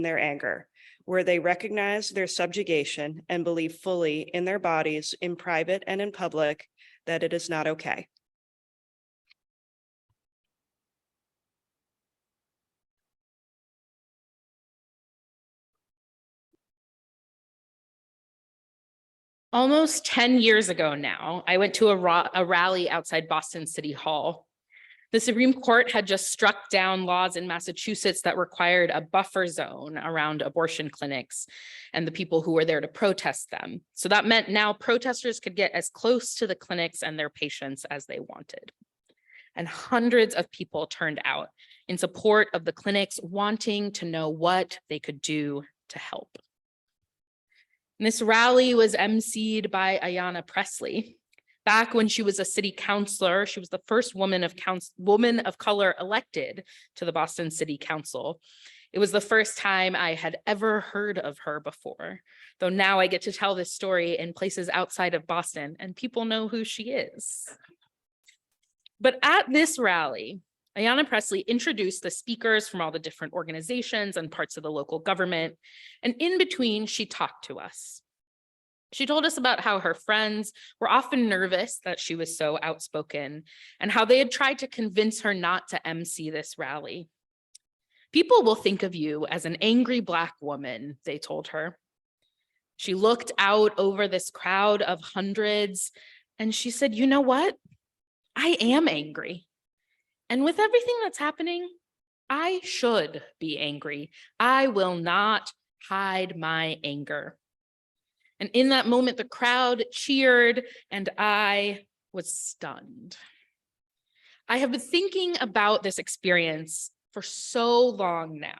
their anger, where they recognize their subjugation and believe fully in their bodies in private and in public that it is not okay. Almost 10 years ago now, I went to a rally outside Boston City Hall. The Supreme Court had just struck down laws in Massachusetts that required a buffer zone around abortion clinics and the people who were there to protest them. So that meant now protesters could get as close to the clinics and their patients as they wanted. And hundreds of people turned out in support of the clinics, wanting to know what they could do to help. And this rally was emceed by Ayanna Pressley. Back when she was a city councilor, she was the first woman of color elected to the Boston City Council. It was the first time I had ever heard of her before, though now I get to tell this story in places outside of Boston and people know who she is. But at this rally, Ayanna Pressley introduced the speakers from all the different organizations and parts of the local government, and in between, she talked to us. She told us about how her friends were often nervous that she was so outspoken and how they had tried to convince her not to MC this rally. People will think of you as an angry Black woman, they told her. She looked out over this crowd of hundreds and she said, you know what? I am angry. And with everything that's happening, I should be angry. I will not hide my anger. And in that moment, the crowd cheered and I was stunned. I have been thinking about this experience for so long now.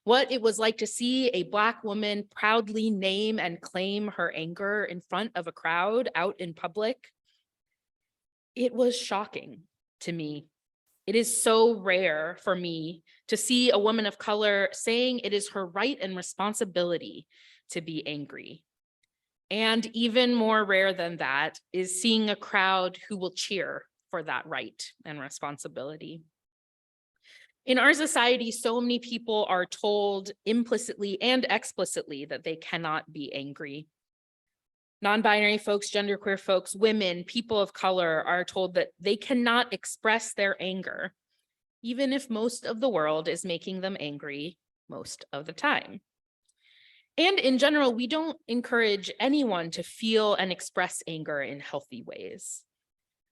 What it was like to see a Black woman proudly name and claim her anger in front of a crowd out in public. It was shocking to me. It is so rare for me to see a woman of color saying it is her right and responsibility to be angry. And even more rare than that is seeing a crowd who will cheer for that right and responsibility. In our society, so many people are told implicitly and explicitly that they cannot be angry. Non-binary folks, genderqueer folks, women, people of color are told that they cannot express their anger, even if most of the world is making them angry most of the time. And in general, we don't encourage anyone to feel and express anger in healthy ways.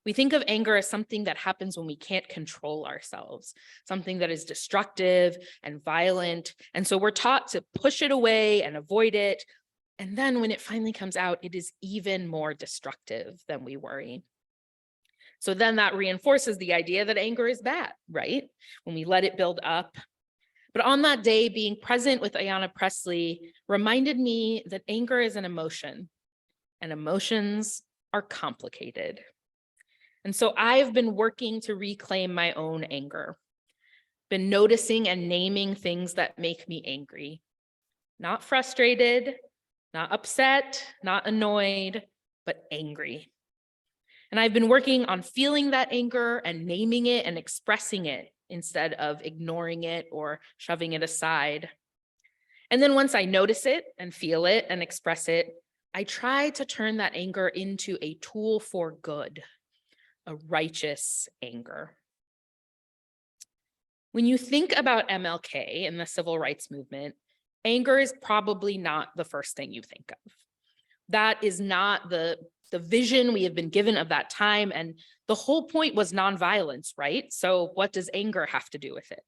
We think of anger as something that happens when we can't control ourselves, something that is destructive and violent. And so we're taught to push it away and avoid it. And then when it finally comes out, it is even more destructive than we worry. So then that reinforces the idea that anger is bad, right? When we let it build up. But on that day, being present with Ayanna Pressley reminded me that anger is an emotion, and emotions are complicated. And so I've been working to reclaim my own anger, been noticing and naming things that make me angry, not frustrated, not upset, not annoyed, but angry. And I've been working on feeling that anger and naming it and expressing it instead of ignoring it or shoving it aside. And then once I notice it and feel it and express it, I try to turn that anger into a tool for good, a righteous anger. When you think about MLK and the civil rights movement, anger is probably not the first thing you think of. That is not the vision we have been given of that time. And the whole point was nonviolence, right? So what does anger have to do with it?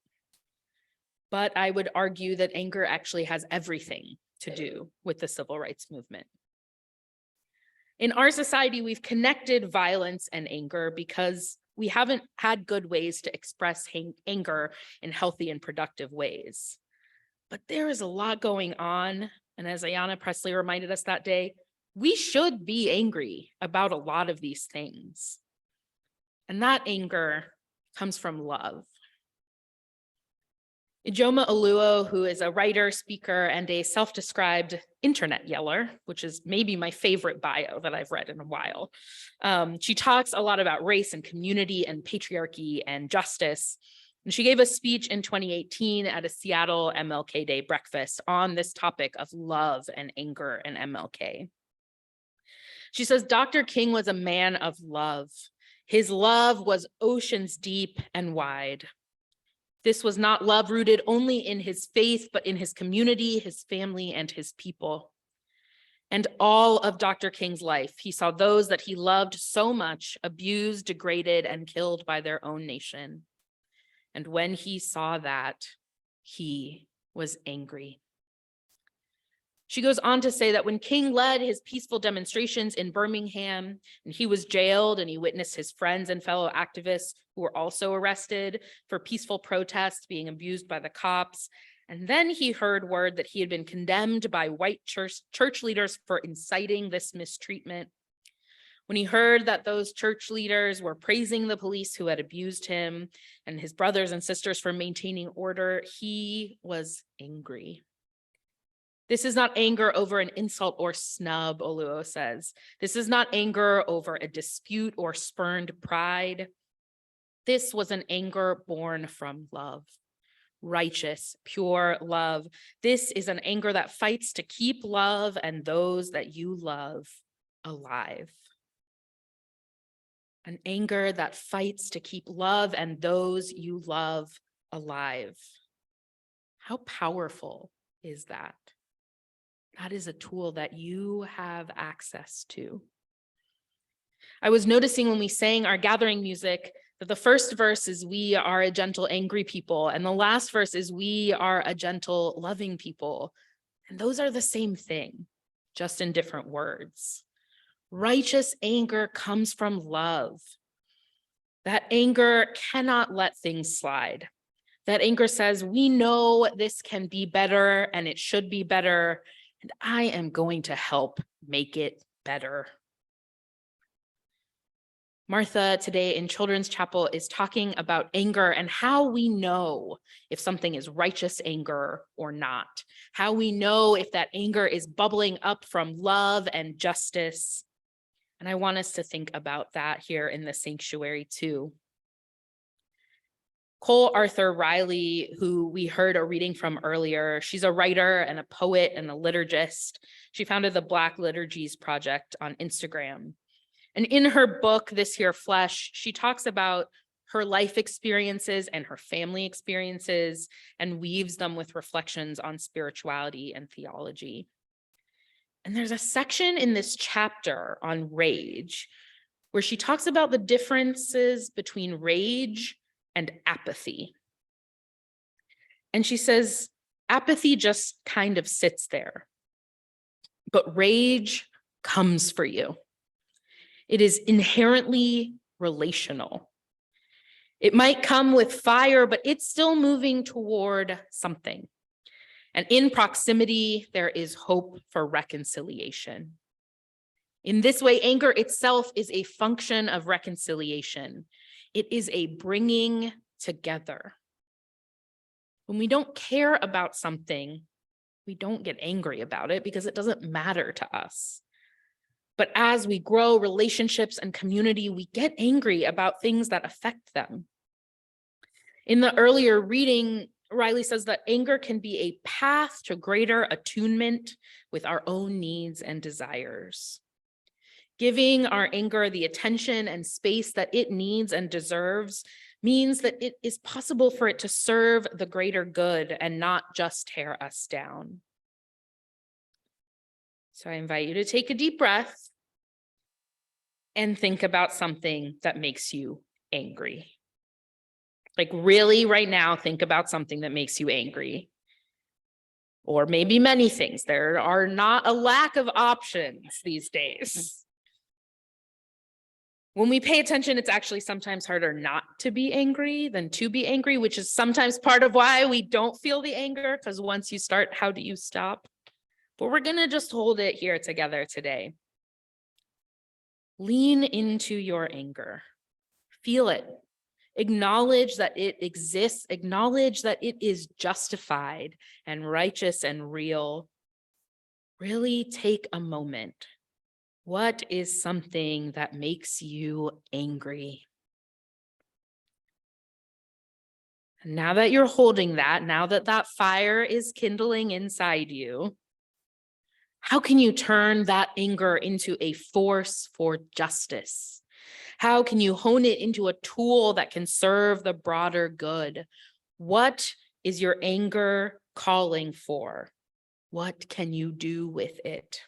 But I would argue that anger actually has everything to do with the civil rights movement. In our society, we've connected violence and anger because we haven't had good ways to express anger in healthy and productive ways. But there is a lot going on. And as Ayanna Pressley reminded us that day, we should be angry about a lot of these things. And that anger comes from love. Ijoma Oluo, who is a writer, speaker, and a self-described internet yeller, which is maybe my favorite bio that I've read in a while. She talks a lot about race and community and patriarchy and justice. And she gave a speech in 2018 at a Seattle MLK Day breakfast on this topic of love and anger and MLK. She says, Dr. King was a man of love. His love was oceans deep and wide. This was not love rooted only in his faith, but in his community, his family, and his people. And all of Dr. King's life, he saw those that he loved so much abused, degraded, and killed by their own nation. And when he saw that, he was angry. She goes on to say that when King led his peaceful demonstrations in Birmingham, and he was jailed and he witnessed his friends and fellow activists who were also arrested for peaceful protests being abused by the cops. And then he heard word that he had been condemned by white church leaders for inciting this mistreatment. When he heard that those church leaders were praising the police who had abused him and his brothers and sisters for maintaining order, he was angry. This is not anger over an insult or snub, Oluo says. This is not anger over a dispute or spurned pride. This was an anger born from love, righteous, pure love. This is an anger that fights to keep love and those that you love alive. An anger that fights to keep love and those you love alive. How powerful is that? That is a tool that you have access to. I was noticing when we sang our gathering music that the first verse is we are a gentle, angry people, and the last verse is we are a gentle, loving people. And those are the same thing, just in different words. Righteous anger comes from love. That anger cannot let things slide. That anger says, we know this can be better and it should be better, and I am going to help make it better. Martha today in Children's Chapel is talking about anger and how we know if something is righteous anger or not, how we know if that anger is bubbling up from love and justice. And I want us to think about that here in the sanctuary too. Cole Arthur Riley, who we heard a reading from earlier, she's a writer and a poet and a liturgist. She founded the Black Liturgies Project on Instagram. And in her book, This Here Flesh, she talks about her life experiences and her family experiences and weaves them with reflections on spirituality and theology. And there's a section in this chapter on rage where she talks about the differences between rage and apathy. And she says, apathy just kind of sits there, but rage comes for you. It is inherently relational. It might come with fire, but it's still moving toward something. And in proximity, there is hope for reconciliation. In this way, anger itself is a function of reconciliation. It is a bringing together. When we don't care about something, we don't get angry about it because it doesn't matter to us. But as we grow relationships and community, we get angry about things that affect them. In the earlier reading, Riley says that anger can be a path to greater attunement with our own needs and desires. Giving our anger the attention and space that it needs and deserves means that it is possible for it to serve the greater good and not just tear us down. So I invite you to take a deep breath and think about something that makes you angry. Like really right now, think about something that makes you angry. Or maybe many things. There are not a lack of options these days. When we pay attention, it's actually sometimes harder not to be angry than to be angry, which is sometimes part of why we don't feel the anger, because once you start, how do you stop? But we're going to just hold it here together today. Lean into your anger. Feel it. Acknowledge that it exists. Acknowledge that it is justified and righteous and real. Really take a moment. What is something that makes you angry? Now that you're holding that, now that that fire is kindling inside you, how can you turn that anger into a force for justice? How can you hone it into a tool that can serve the broader good? What is your anger calling for? What can you do with it?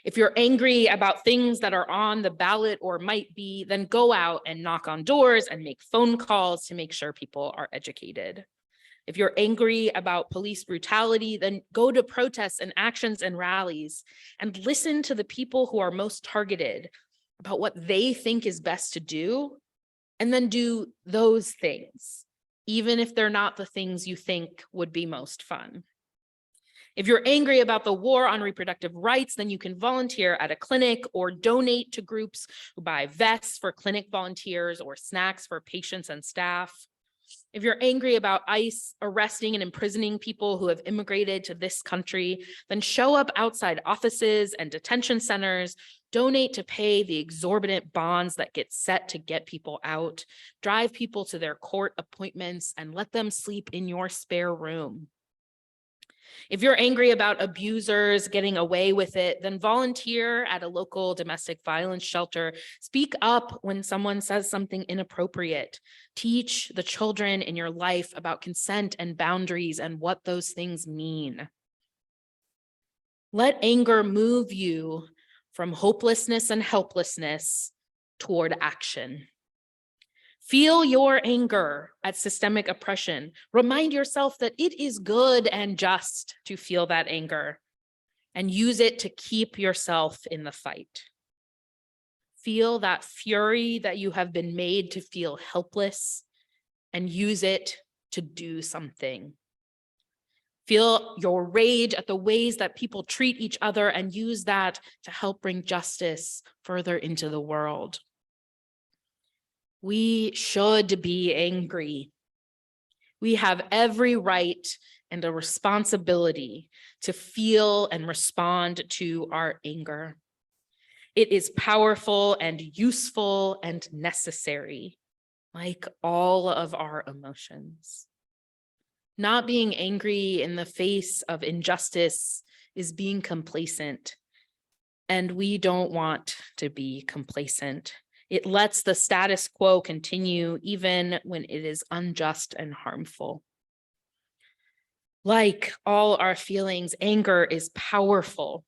If you're angry about things that are on the ballot or might be, then go out and knock on doors and make phone calls to make sure people are educated. If you're angry about police brutality, then go to protests and actions and rallies and listen to the people who are most targeted about what they think is best to do, and then do those things, even if they're not the things you think would be most fun. If you're angry about the war on reproductive rights, then you can volunteer at a clinic or donate to groups who buy vests for clinic volunteers or snacks for patients and staff. If you're angry about ICE arresting and imprisoning people who have immigrated to this country, then show up outside offices and detention centers, donate to pay the exorbitant bonds that get set to get people out, drive people to their court appointments, and let them sleep in your spare room. If you're angry about abusers getting away with it, then volunteer at a local domestic violence shelter. Speak up when someone says something inappropriate. Teach the children in your life about consent and boundaries and what those things mean. Let anger move you from hopelessness and helplessness toward action. Feel your anger at systemic oppression. Remind yourself that it is good and just to feel that anger, and use it to keep yourself in the fight. Feel that fury that you have been made to feel helpless, and use it to do something. Feel your rage at the ways that people treat each other, and use that to help bring justice further into the world. We should be angry. We have every right and a responsibility to feel and respond to our anger. It is powerful and useful and necessary, like all of our emotions. Not being angry in the face of injustice is being complacent, and we don't want to be complacent. It lets the status quo continue even when it is unjust and harmful. Like all our feelings, anger is powerful.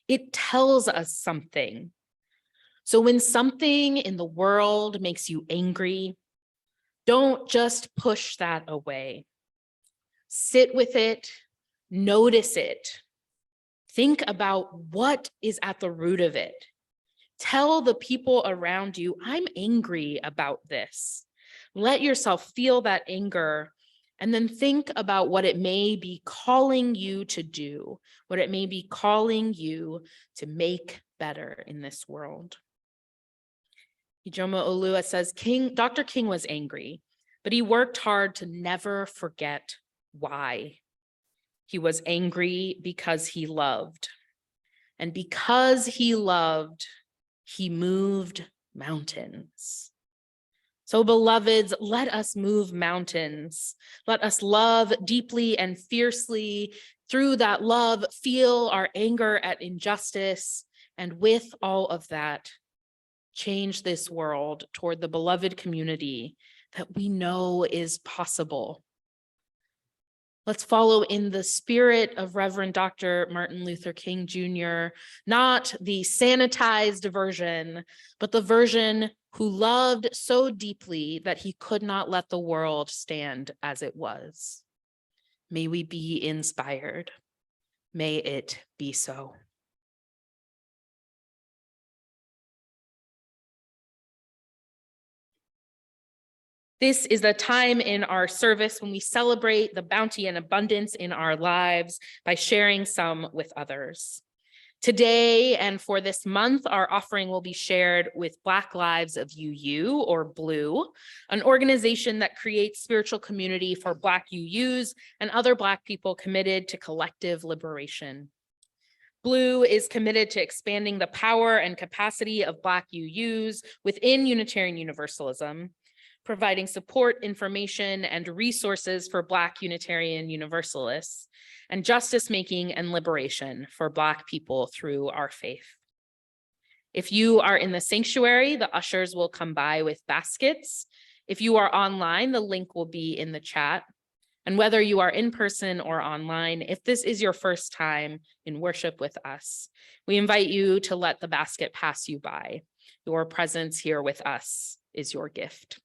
It tells us something. So when something in the world makes you angry, don't just push that away. Sit with it, notice it. Think about what is at the root of it. Tell the people around you, I'm angry about this. Let yourself feel that anger, and then think about what it may be calling you to do, what it may be calling you to make better in this world. Ijeoma Oluwa says, Dr. King was angry, but he worked hard to never forget why. He was angry because he loved. And because he loved, he moved mountains. So, beloveds, let us move mountains. Let us love deeply and fiercely. Through that love, feel our anger at injustice. And with all of that, change this world toward the beloved community that we know is possible. Let's follow in the spirit of Reverend Dr. Martin Luther King Jr., not the sanitized version, but the version who loved so deeply that he could not let the world stand as it was. May we be inspired. May it be so. This is the time in our service when we celebrate the bounty and abundance in our lives by sharing some with others. Today and for this month, our offering will be shared with Black Lives of UU, or BLUE, an organization that creates spiritual community for Black UUs and other Black people committed to collective liberation. BLUE is committed to expanding the power and capacity of Black UUs within Unitarian Universalism. providing support, information, and resources for Black Unitarian Universalists, and justice making and liberation for Black people through our faith. If you are in the sanctuary, the ushers will come by with baskets. If you are online, the link will be in the chat. And whether you are in person or online, if this is your first time in worship with us, we invite you to let the basket pass you by. Your presence here with us is your gift.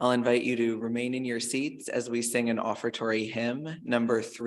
I'll invite you to remain in your seats as we sing an offertory hymn, number 3.